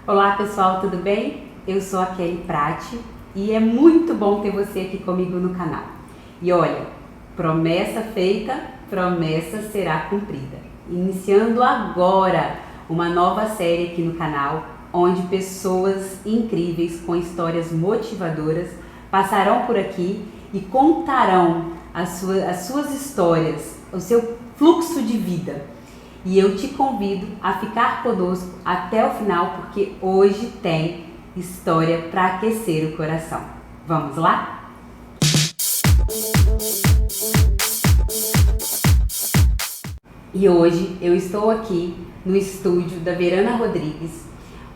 Olá pessoal, tudo bem? Eu sou a Kelly Prati e é muito bom ter você aqui comigo no canal. E olha, promessa feita, promessa será cumprida. Iniciando agora uma nova série aqui no canal, onde pessoas incríveis com histórias motivadoras passarão por aqui e contarão as suas histórias, o seu fluxo de vida. E eu te convido a ficar conosco até o final, porque hoje tem história para aquecer o coração. Vamos lá? E hoje eu estou aqui no estúdio da Verana Rodrigues,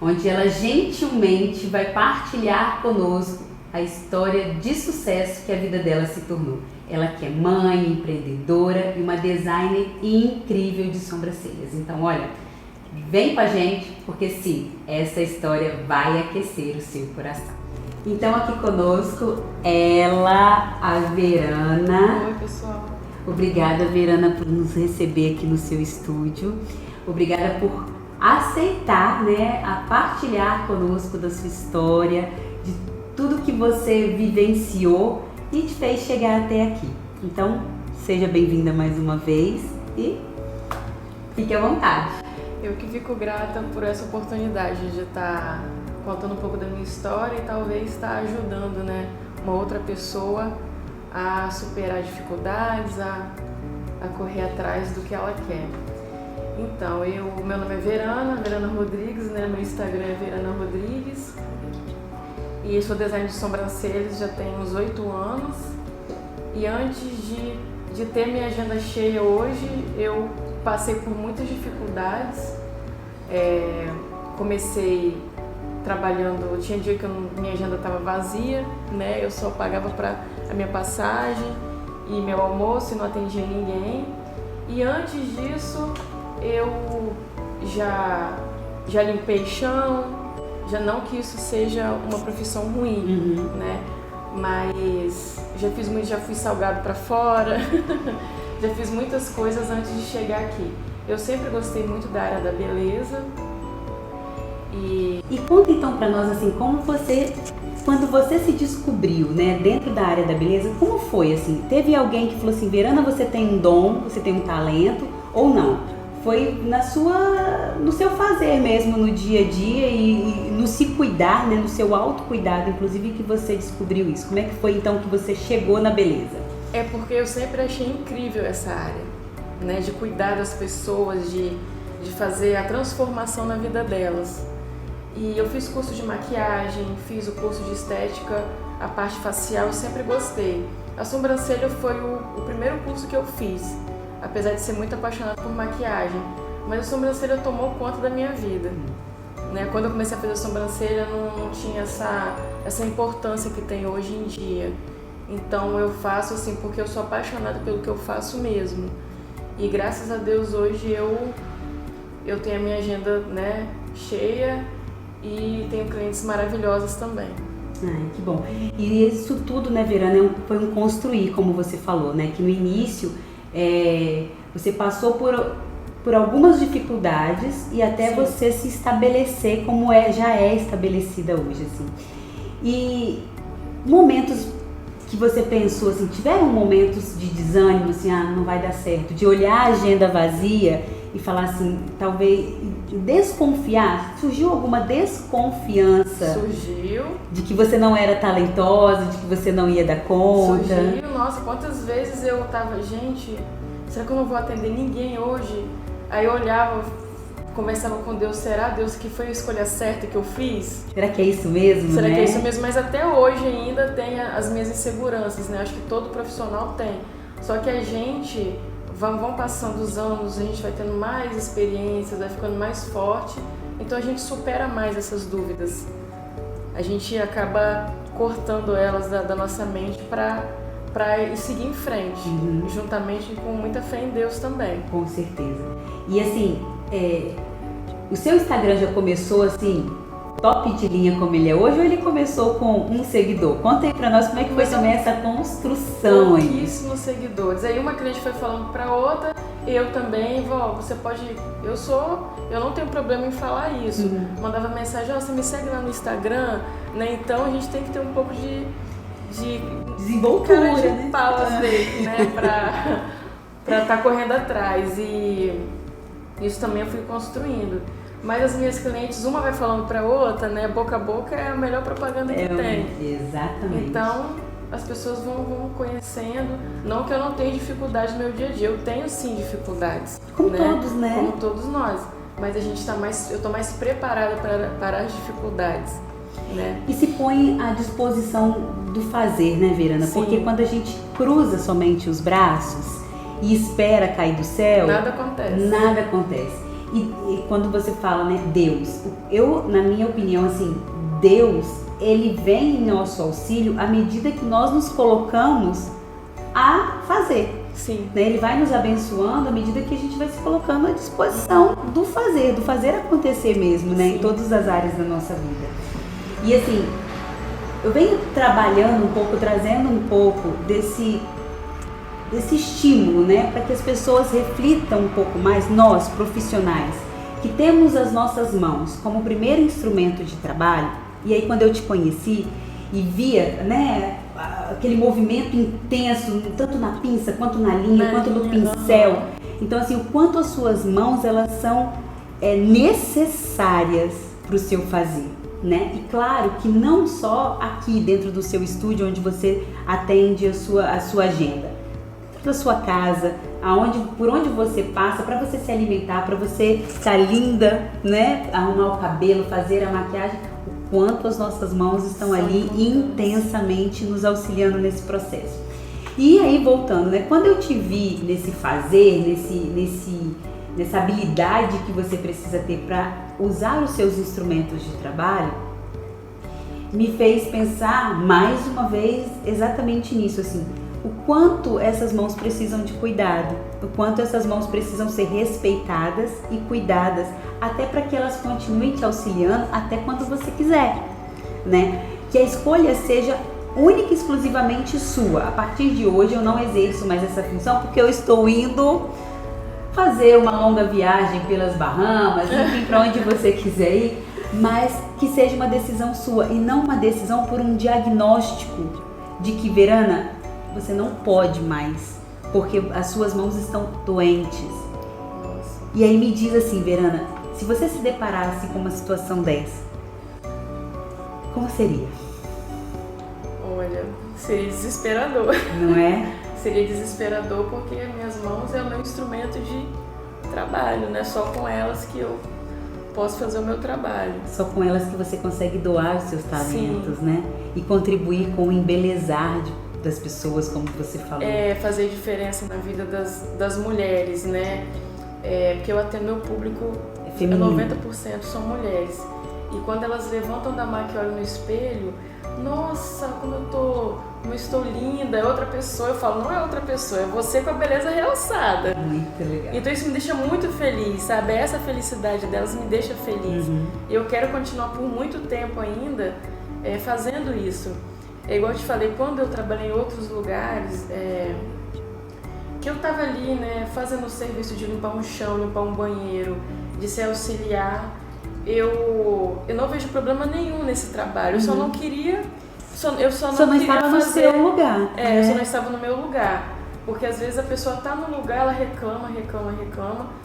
onde ela gentilmente vai partilhar conosco a história de sucesso que a vida dela se tornou. Ela que é mãe, empreendedora e uma designer incrível de sobrancelhas. Então, olha, vem com a gente, porque sim, essa história vai aquecer o seu coração. Então, aqui conosco, ela, a Verana. Oi, pessoal. Obrigada, Verana, por nos receber aqui no seu estúdio. Obrigada por aceitar, a partilhar conosco da sua história, de tudo que você vivenciou e te fez chegar até aqui. Então, seja bem-vinda mais uma vez e fique à vontade. Eu que fico grata por essa oportunidade de estar contando um pouco da minha história e talvez estar ajudando, uma outra pessoa a superar dificuldades, a correr atrás do que ela quer. Então, meu nome é Verana Rodrigues, meu Instagram é Verana Rodrigues. E eu sou designer de sobrancelhas já tem uns 8 anos. E antes de ter minha agenda cheia hoje, eu passei por muitas dificuldades. Comecei trabalhando, tinha dia que minha agenda estava vazia, eu só pagava para a minha passagem e meu almoço e não atendia ninguém. E antes disso, eu já limpei chão. Já não que isso seja uma profissão ruim, mas já fui salgado para fora, já fiz muitas coisas antes de chegar aqui. Eu sempre gostei muito da área da beleza. E conta então para nós assim, quando você se descobriu, dentro da área da beleza, como foi assim? Teve alguém que falou assim, Verana, você tem um dom, você tem um talento ou não? Foi no seu fazer mesmo, no dia a dia e no se cuidar, no seu autocuidado, inclusive, que você descobriu isso. Como é que foi então que você chegou na beleza? É porque eu sempre achei incrível essa área, de cuidar das pessoas, de fazer a transformação na vida delas. E eu fiz curso de maquiagem, fiz o curso de estética, a parte facial eu sempre gostei. A sobrancelha foi o primeiro curso que eu fiz. Apesar de ser muito apaixonada por maquiagem, mas a sobrancelha tomou conta da minha vida. Quando eu comecei a fazer a sobrancelha, não tinha essa importância que tem hoje em dia. Então eu faço assim porque eu sou apaixonada pelo que eu faço mesmo. E graças a Deus hoje eu tenho a minha agenda cheia e tenho clientes maravilhosas também. Ai, que bom. E isso tudo, Verana, foi um construir, como você falou, que no início você passou por algumas dificuldades e até Sim. Você se estabelecer como já é estabelecida hoje, assim. E momentos que você pensou, assim, tiveram momentos de desânimo, assim, não vai dar certo, de olhar a agenda vazia e falar assim, talvez desconfiar? Surgiu alguma desconfiança? Surgiu. De que você não era talentosa, de que você não ia dar conta? Surgiu, nossa, quantas vezes eu tava, gente, será que eu não vou atender ninguém hoje? Aí eu olhava, conversava com Deus, será Deus que foi a escolha certa que eu fiz? Será que é isso mesmo, Será que é isso mesmo? Mas até hoje ainda tem as minhas inseguranças, Acho que todo profissional tem. Só que a gente, vão passando os anos, a gente vai tendo mais experiências, vai ficando mais forte, então a gente supera mais essas dúvidas. A gente acaba cortando elas da nossa mente para seguir em frente, juntamente com muita fé em Deus também. Com certeza. E assim, o seu Instagram já começou assim, top de linha como ele é hoje, ou ele começou com um seguidor? Conta aí pra nós como é que foi também essa construção aí. Pouquíssimos seguidores. Aí uma cliente foi falando pra outra eu também, vó, você pode... Eu não tenho problema em falar isso. Mandava mensagem, você me segue lá no Instagram, né? Então a gente tem que ter um pouco de desenvoltura, cara de né? pau às vezes, né? Pra estar correndo atrás. E isso também eu fui construindo. Mas as minhas clientes, uma vai falando pra outra, né? Boca a boca é a melhor propaganda que tem. Exatamente. Então, as pessoas vão conhecendo. Não que eu não tenha dificuldade no meu dia a dia, eu tenho sim dificuldades. Como todos, né? Como todos nós. Mas eu tô mais preparada para as dificuldades, né? E se põe à disposição do fazer, né, Verana? Sim. Porque quando a gente cruza somente os braços e espera cair do céu, nada acontece. Nada acontece. E quando você fala, né, Deus, na minha opinião, assim, Deus, ele vem em nosso auxílio à medida que nós nos colocamos a fazer. Sim. Né? Ele vai nos abençoando à medida que a gente vai se colocando à disposição do fazer acontecer mesmo, né, em todas as áreas da nossa vida. E assim, eu venho trabalhando um pouco, trazendo um pouco desse estímulo, né, para que as pessoas reflitam um pouco mais, nós profissionais, que temos as nossas mãos como primeiro instrumento de trabalho. E aí quando eu te conheci e via, né, aquele movimento intenso, tanto na pinça, quanto na linha, quanto no pincel, então assim, o quanto as suas mãos, elas são necessárias para o seu fazer. Né? E claro que não só aqui dentro do seu estúdio, onde você atende a sua agenda, da sua casa, por onde você passa, para você se alimentar, para você estar linda, né? Arrumar o cabelo, fazer a maquiagem, o quanto as nossas mãos estão ali intensamente nos auxiliando nesse processo. E aí voltando, né? Quando eu te vi nesse fazer, nessa habilidade que você precisa ter para usar os seus instrumentos de trabalho, me fez pensar mais uma vez exatamente nisso, assim, o quanto essas mãos precisam de cuidado, o quanto essas mãos precisam ser respeitadas e cuidadas, até para que elas continuem te auxiliando até quando você quiser, né? Que a escolha seja única e exclusivamente sua. A partir de hoje eu não exerço mais essa função porque eu estou indo fazer uma longa viagem pelas Bahamas, enfim, para onde você quiser ir, mas que seja uma decisão sua e não uma decisão por um diagnóstico de que, Verana, você não pode mais, porque as suas mãos estão doentes. Nossa. E aí me diz assim, Verana, se você se deparasse com uma situação dessa, como seria? Olha, seria desesperador. Não é? Seria desesperador porque as minhas mãos é o meu instrumento de trabalho, né? Só com elas que eu posso fazer o meu trabalho. Só com elas que você consegue doar os seus talentos, Sim. né? E contribuir com o embelezar das pessoas, como você falou. Fazer diferença na vida das mulheres, né? Porque eu atendo meu público, feminino. 90% são mulheres. E quando elas levantam da maca e olham no espelho, nossa, como eu estou linda, é outra pessoa. Eu falo, não é outra pessoa, é você com a beleza realçada. Muito legal. Então isso me deixa muito feliz, sabe? Essa felicidade delas me deixa feliz. E eu quero continuar por muito tempo ainda fazendo isso. É igual eu te falei, quando eu trabalhei em outros lugares, que eu tava ali, né, fazendo o serviço de limpar um chão, limpar um banheiro, de ser auxiliar, eu não vejo problema nenhum nesse trabalho. Eu só não queria, eu só não queria estava no fazer, seu lugar. eu só não estava no meu lugar. Porque às vezes a pessoa tá no lugar, ela reclama,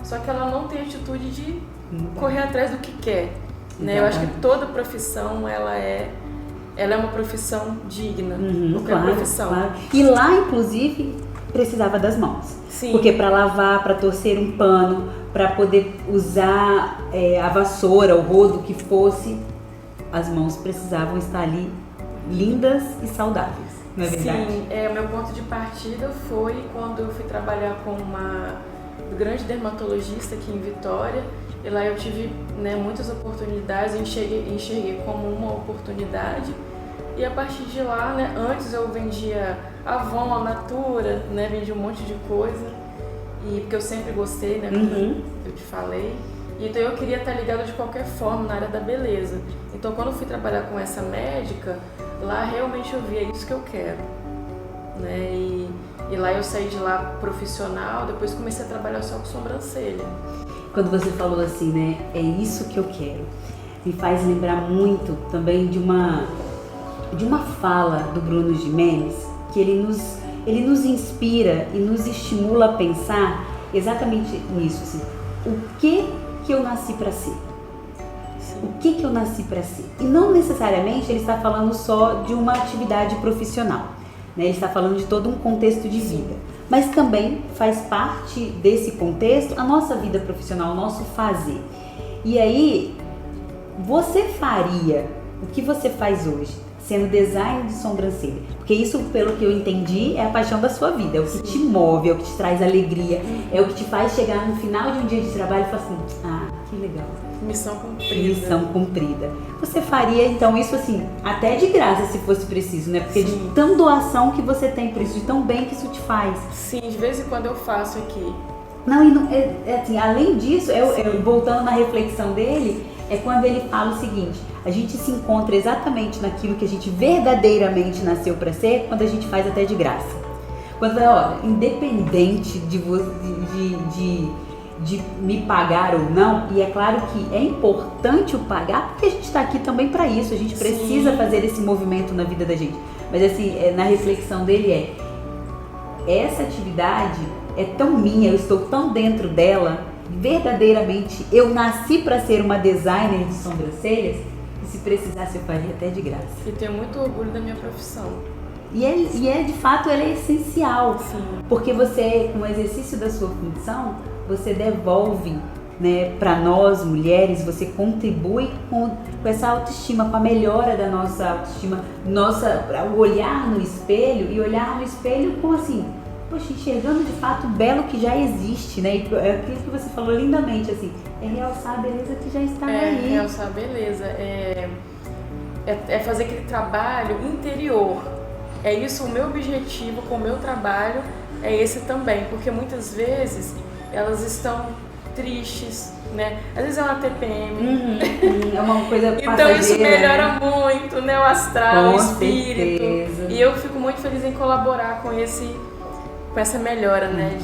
só que ela não tem atitude de correr atrás do que quer. Né? Eu acho que toda profissão, ela é uma profissão digna. Qualquer profissão. Claro. E lá, inclusive, precisava das mãos. Sim. Porque para lavar, para torcer um pano, para poder usar a vassoura, o rodo que fosse, as mãos precisavam estar ali lindas e saudáveis. Não é verdade? Sim, o meu ponto de partida foi quando eu fui trabalhar com uma grande dermatologista aqui em Vitória. E lá eu tive, né, muitas oportunidades, enxerguei como uma oportunidade. E a partir de lá, né, antes eu vendia Avon, Natura, né, vendia um monte de coisa. E porque eu sempre gostei, né, como eu te falei. Então eu queria estar ligada de qualquer forma na área da beleza. Então quando eu fui trabalhar com essa médica, lá realmente eu vi, é isso que eu quero. né? E lá eu saí de lá profissional, depois comecei a trabalhar só com sobrancelha. Quando você falou assim, né, é isso que eu quero, me faz lembrar muito também de uma fala do Bruno Gimenez, que ele nos inspira e nos estimula a pensar exatamente nisso, assim, o que eu nasci para ser? O que eu nasci para ser? E não necessariamente ele está falando só de uma atividade profissional, né? Ele está falando de todo um contexto de vida. Mas também faz parte desse contexto a nossa vida profissional, o nosso fazer. E aí, você faria o que você faz hoje, sendo designer de sobrancelha? Porque isso, pelo que eu entendi, é a paixão da sua vida, é o que te move, é o que te traz alegria, é o que te faz chegar no final de um dia de trabalho e falar assim, ah, que legal. Missão cumprida. Missão cumprida. Você faria então isso assim, até de graça se fosse preciso, né? Porque de tão doação que você tem por isso, de tão bem que isso te faz. Sim, de vez em quando eu faço aqui. Não, e não, assim, além disso, voltando na reflexão dele, é quando ele fala o seguinte, a gente se encontra exatamente naquilo que a gente verdadeiramente nasceu para ser, quando a gente faz até de graça. Quando, olha, independente de me pagar ou não, e é claro que é importante o pagar, porque a gente está aqui também para isso, a gente precisa fazer esse movimento na vida da gente. Mas assim, na reflexão dele essa atividade é tão minha, eu estou tão dentro dela, verdadeiramente eu nasci para ser uma designer de sobrancelhas, que se precisasse eu faria até de graça. E tenho muito orgulho da minha profissão. E de fato ela é essencial, Sim. Porque você, com o exercício da sua função, você devolve, né, para nós mulheres, você contribui com essa autoestima, com a melhora da nossa autoestima, o olhar no espelho e olhar no espelho com assim, poxa, enxergando de fato o belo que já existe, né? E é aquilo que você falou lindamente, assim, é realçar a beleza que já está aí. É realçar a beleza, é fazer aquele trabalho interior. É isso o meu objetivo com o meu trabalho, é esse também, porque muitas vezes elas estão tristes, né? Às vezes é uma TPM. É uma coisa então isso melhora, né? muito, né? O astral, com o espírito. Certeza. E eu fico muito feliz em colaborar com essa melhora, né?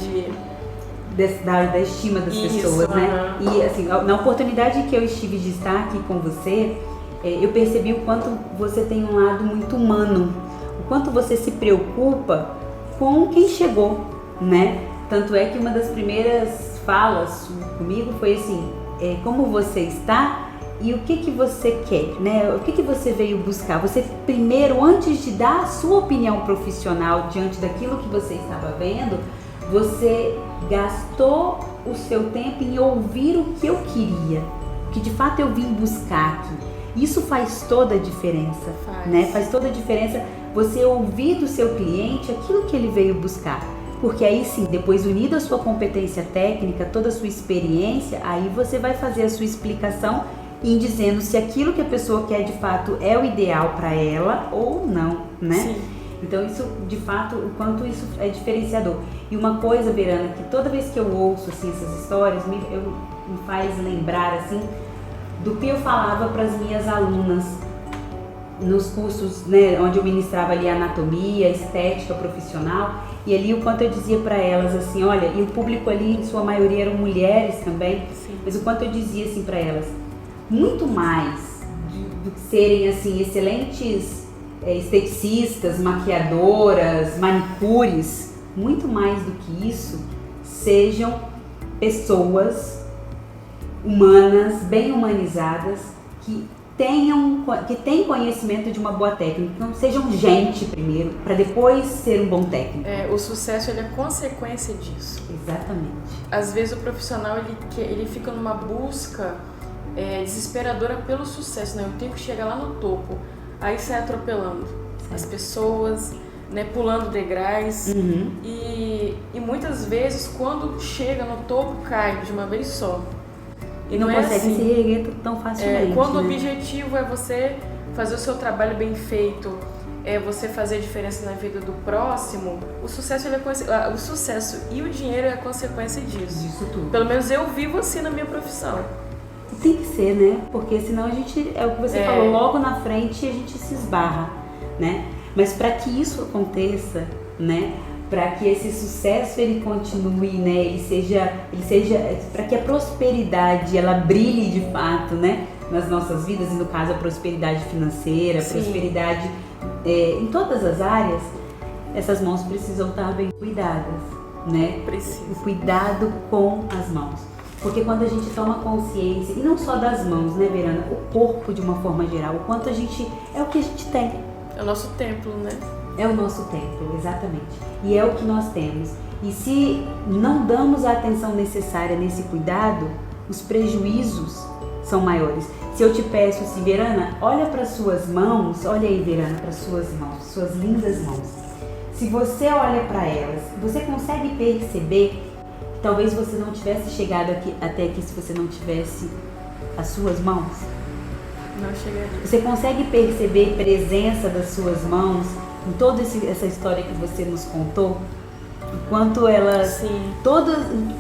Da estima das pessoas, né? E assim, na oportunidade que eu estive de estar aqui com você, eu percebi o quanto você tem um lado muito humano, o quanto você se preocupa com quem chegou, né? Tanto é que uma das primeiras falas comigo foi assim, como você está e o que você quer, né? O que você veio buscar? Você primeiro, antes de dar a sua opinião profissional diante daquilo que você estava vendo, você gastou o seu tempo em ouvir o que eu queria, o que de fato eu vim buscar aqui. Isso faz toda a diferença, né? Faz toda a diferença você ouvir do seu cliente aquilo que ele veio buscar. Porque aí sim, depois unido a sua competência técnica, toda a sua experiência, aí você vai fazer a sua explicação em dizendo se aquilo que a pessoa quer de fato é o ideal para ela ou não, né? Sim. Então isso, de fato, o quanto isso é diferenciador. E uma coisa, Verana, que toda vez que eu ouço assim, essas histórias, me faz lembrar assim, do que eu falava para as minhas alunas nos cursos, né, onde eu ministrava ali anatomia, estética profissional, e ali o quanto eu dizia para elas assim, olha, e o público ali em sua maioria eram mulheres também, mas o quanto eu dizia assim para elas, muito mais do que serem assim excelentes esteticistas, maquiadoras, manicures, muito mais do que isso, sejam pessoas humanas, bem humanizadas, que têm conhecimento de uma boa técnica. Então, sejam gente primeiro, para depois ser um bom técnico. O sucesso ele é consequência disso. Exatamente. Às vezes o profissional ele fica numa busca desesperadora pelo sucesso, né? Eu tenho que chegar lá no topo. Aí sai atropelando as pessoas, né? Pulando degraus. E muitas vezes quando chega no topo cai de uma vez só. E não consegue se reerguer tão facilmente. Quando né? o objetivo é você fazer o seu trabalho bem feito, é você fazer a diferença na vida do próximo, o sucesso e o dinheiro é a consequência disso. Disso tudo. Pelo menos eu vivo assim na minha profissão. E tem que ser, né? Porque senão a gente, é o que você falou, logo na frente a gente se esbarra, né? Mas para que isso aconteça, né? Para que esse sucesso ele continue, né? Ele seja, para que a prosperidade ela brilhe de fato, né? Nas nossas vidas, e no caso a prosperidade financeira, a prosperidade em todas as áreas, essas mãos precisam estar bem cuidadas, né? Precisa. O cuidado com as mãos. Porque quando a gente toma consciência, e não só das mãos, né, Verana? O corpo de uma forma geral, o quanto a gente, é o que a gente tem. É o nosso templo, né? É o nosso templo, exatamente. E é o que nós temos. E se não damos a atenção necessária nesse cuidado, os prejuízos são maiores. Se eu te peço assim, Verana, olha para suas mãos, olha aí, Verana, para suas mãos, suas lindas mãos. Se você olha para elas, você consegue perceber que talvez você não tivesse chegado até aqui se você não tivesse as suas mãos? Não cheguei. Você consegue perceber a presença das suas mãos em toda essa história que você nos contou? Enquanto elas, Sim.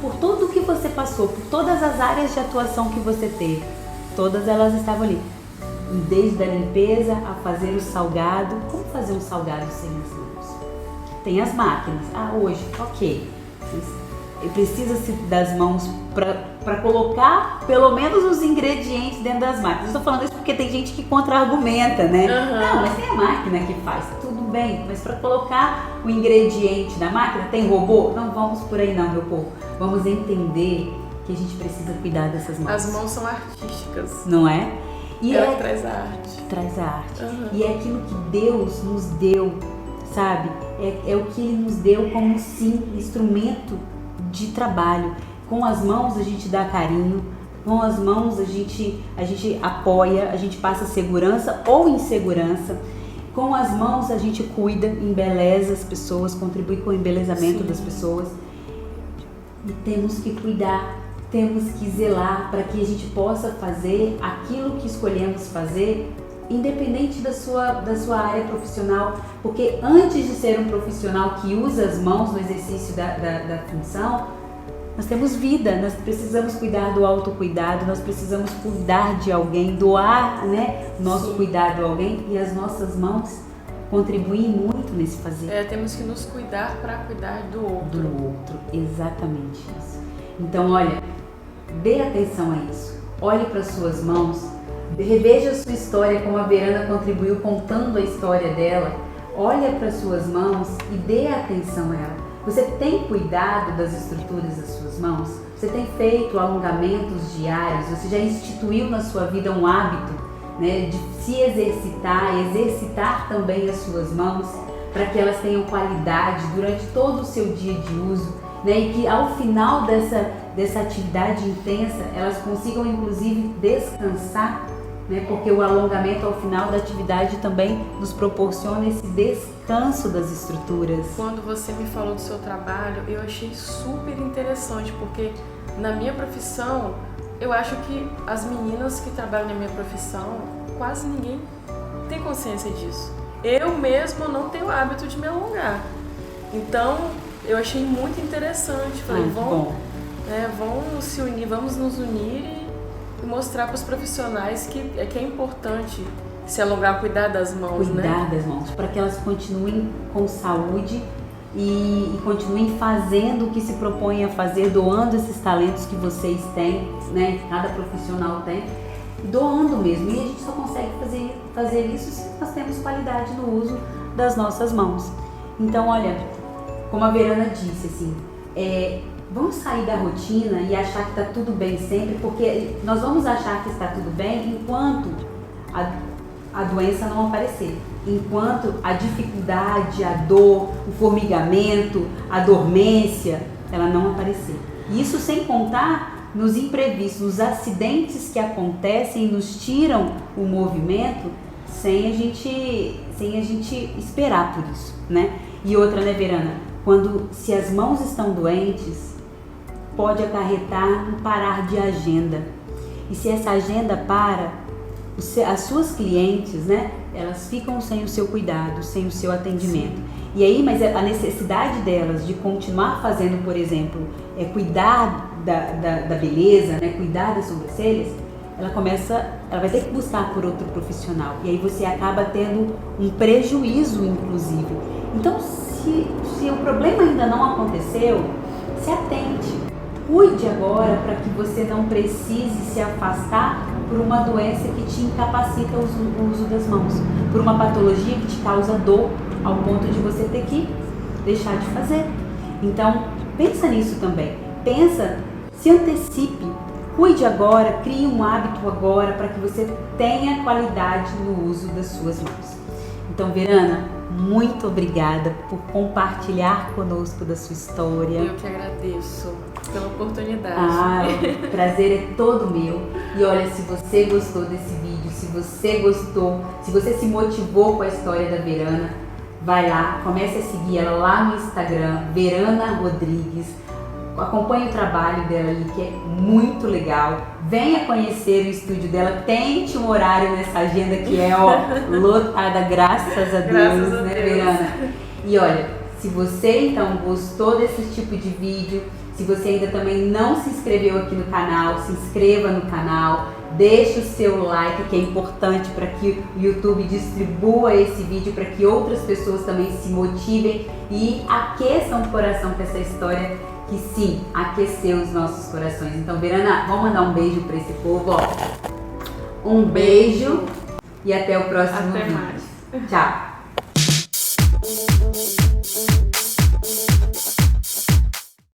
Por tudo que você passou, por todas as áreas de atuação que você teve, todas elas estavam ali. Desde a limpeza a fazer o salgado. Como fazer um salgado sem as mãos? Tem as máquinas. Hoje, ok. Precisa-se das mãos para colocar pelo menos os ingredientes dentro das máquinas. Estou falando isso porque tem gente que contra-argumenta, né? Não, mas tem a máquina que faz, tudo bem. Mas para colocar o ingrediente na máquina, tem robô? Não vamos por aí não, meu povo. Vamos entender que a gente precisa cuidar dessas mãos. As mãos são artísticas. Não é? E ela traz a arte. Traz a arte. E é aquilo que Deus nos deu, sabe? É o que Ele nos deu como, sim, instrumento de trabalho. Com as mãos a gente dá carinho, com as mãos a gente apoia, a gente passa segurança ou insegurança. Com as mãos a gente cuida, embeleza as pessoas, contribui com o embelezamento das pessoas. E temos que cuidar, temos que zelar para que a gente possa fazer aquilo que escolhemos fazer, independente da sua área profissional, porque antes de ser um profissional que usa as mãos no exercício da função, nós temos vida, nós precisamos cuidar do autocuidado, nós precisamos cuidar de alguém, doar, né, nosso cuidado a alguém, e as nossas mãos contribuem muito nesse fazer. Temos que nos cuidar para cuidar do outro. Do outro, exatamente isso. Então, olha, dê atenção a isso, olhe para suas mãos, reveja a sua história, como a Verana contribuiu contando a história dela. Olha para suas mãos e dê atenção a ela. Você tem cuidado das estruturas das suas mãos? Você tem feito alongamentos diários? Você já instituiu na sua vida um hábito, né, de se exercitar também as suas mãos para que elas tenham qualidade durante todo o seu dia de uso, né, e que ao final dessa atividade intensa elas consigam inclusive descansar, né, porque o alongamento ao final da atividade também nos proporciona esse descanso das estruturas. Quando você me falou do seu trabalho, eu achei super interessante, porque na minha profissão, eu acho que as meninas que trabalham na minha profissão, quase ninguém tem consciência disso. Eu mesma não tenho o hábito de me alongar. Então, eu achei muito interessante. Falei, vamos se unir, vamos nos unir e mostrar para os profissionais que é importante se alongar, cuidar das mãos, cuidar das mãos, para que elas continuem com saúde e continuem fazendo o que se propõem a fazer, doando esses talentos que vocês têm, né? Cada profissional tem, doando mesmo. E a gente só consegue fazer isso se nós temos qualidade no uso das nossas mãos. Então, olha, como a Verana disse, assim, vamos sair da rotina e achar que está tudo bem sempre, porque nós vamos achar que está tudo bem enquanto a doença não aparecer, enquanto a dificuldade, a dor, o formigamento, a dormência, ela não aparecer. Isso sem contar nos imprevistos, nos acidentes que acontecem e nos tiram o movimento sem a gente esperar por isso, né? E outra, né, Verana? Se as mãos estão doentes, pode acarretar um parar de agenda. E se essa agenda para, as suas clientes, né, elas ficam sem o seu cuidado, sem o seu atendimento. E aí, mas a necessidade delas de continuar fazendo, por exemplo, cuidar da beleza, né, cuidar das sobrancelhas, ela vai ter que buscar por outro profissional. E aí você acaba tendo um prejuízo, inclusive. Então, se o problema ainda não aconteceu, se atente. Cuide agora para que você não precise se afastar por uma doença que te incapacita o uso das mãos, por uma patologia que te causa dor ao ponto de você ter que deixar de fazer. Então, pensa nisso também. Pensa, se antecipe, cuide agora, crie um hábito agora para que você tenha qualidade no uso das suas mãos. Então, Verana, muito obrigada por compartilhar conosco da sua história. Eu que agradeço pela oportunidade. O prazer é todo meu. E olha, se você gostou desse vídeo, se você se motivou com a história da Verana, vai lá, comece a seguir ela lá no Instagram, Verana Rodrigues. Acompanhe o trabalho dela ali, que é muito legal. Venha conhecer o estúdio dela. Tente um horário nessa agenda que é lotada, graças a Deus, né, Verana? E olha, se você então gostou desse tipo de vídeo, se você ainda também não se inscreveu aqui no canal, se inscreva no canal, deixe o seu like, que é importante para que o YouTube distribua esse vídeo, para que outras pessoas também se motivem e aqueçam o coração com essa história que sim, aqueceu os nossos corações. Então, Verana, vamos mandar um beijo para esse povo, ó. Um beijo e até o próximo vídeo. Mais. Tchau.